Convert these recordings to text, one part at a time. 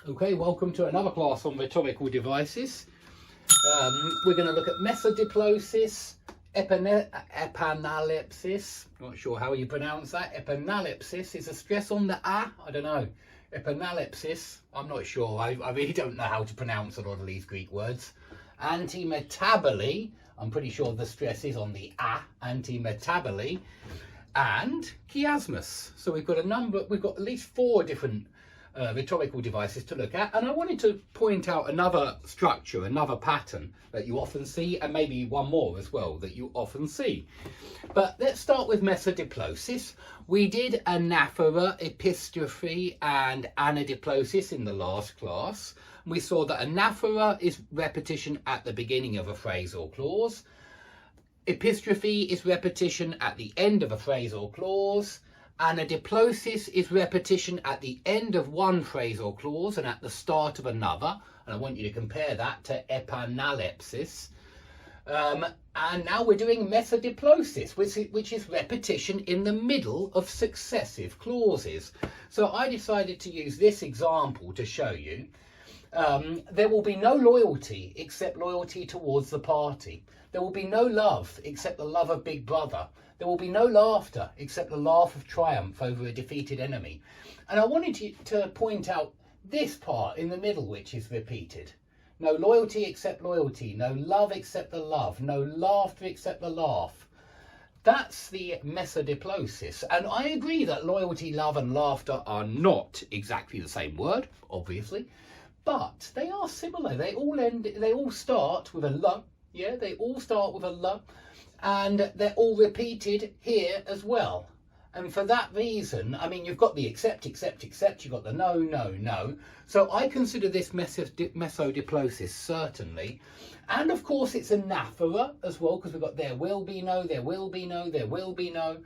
Okay, welcome to another class on rhetorical devices. We're going to look at mesodiplosis, epanalepsis. Not sure how you pronounce that. Epanalepsis is a stress on the a. I don't know. Epanalepsis. I'm not sure. I really don't know how to pronounce a lot of these Greek words. Antimetaboly. I'm pretty sure the stress is on the a. Antimetaboly. And chiasmus. So we've got at least 4 different rhetorical devices to look at, and I wanted to point out another structure, another pattern that you often see, and maybe one more as well that you often see. But let's start with mesodiplosis. We did anaphora, epistrophe and anadiplosis in the last class. We saw that anaphora is repetition at the beginning of a phrase or clause. Epistrophe is repetition at the end of a phrase or clause. Anadiplosis is repetition at the end of one phrase or clause and at the start of another. And I want you to compare that to epanalepsis. And now we're doing mesodiplosis, which is repetition in the middle of successive clauses. So I decided to use this example to show you. There will be no loyalty except loyalty towards the party. There will be no love except the love of Big Brother. There will be no laughter except the laugh of triumph over a defeated enemy. And I wanted to point out this part in the middle, which is repeated. No loyalty except loyalty. No love except the love. No laughter except the laugh. That's the mesodiplosis. And I agree that loyalty, love and laughter are not exactly the same word, obviously. But they are similar. They all start with a l. Yeah, they all start with a l. And they're all repeated here as well. And for that reason, I mean, you've got the except, you've got the no, no, no. So I consider this mesodiplosis, certainly. And of course, it's anaphora as well, because we've got there will be no, there will be no, there will be no.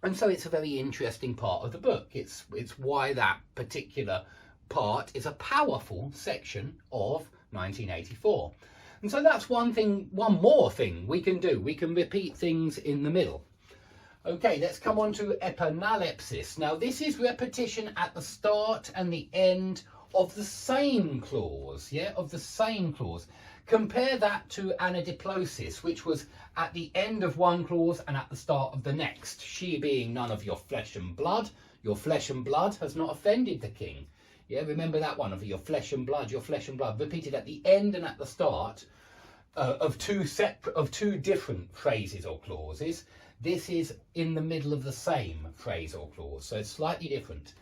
And so it's a very interesting part of the book. It's why that particular part is a powerful section of 1984. And so that's one more thing we can do. We can repeat things in the middle. Okay, let's come on to epanalepsis. Now, this is repetition at the start and the end of the same clause, yeah, of the same clause. Compare that to anadiplosis, which was at the end of one clause and at the start of the next. She being none of your flesh and blood. Your flesh and blood has not offended the king. Yeah, remember that one of your flesh and blood, repeated at the end and at the start of two different phrases or clauses. This is in the middle of the same phrase or clause, so it's slightly different.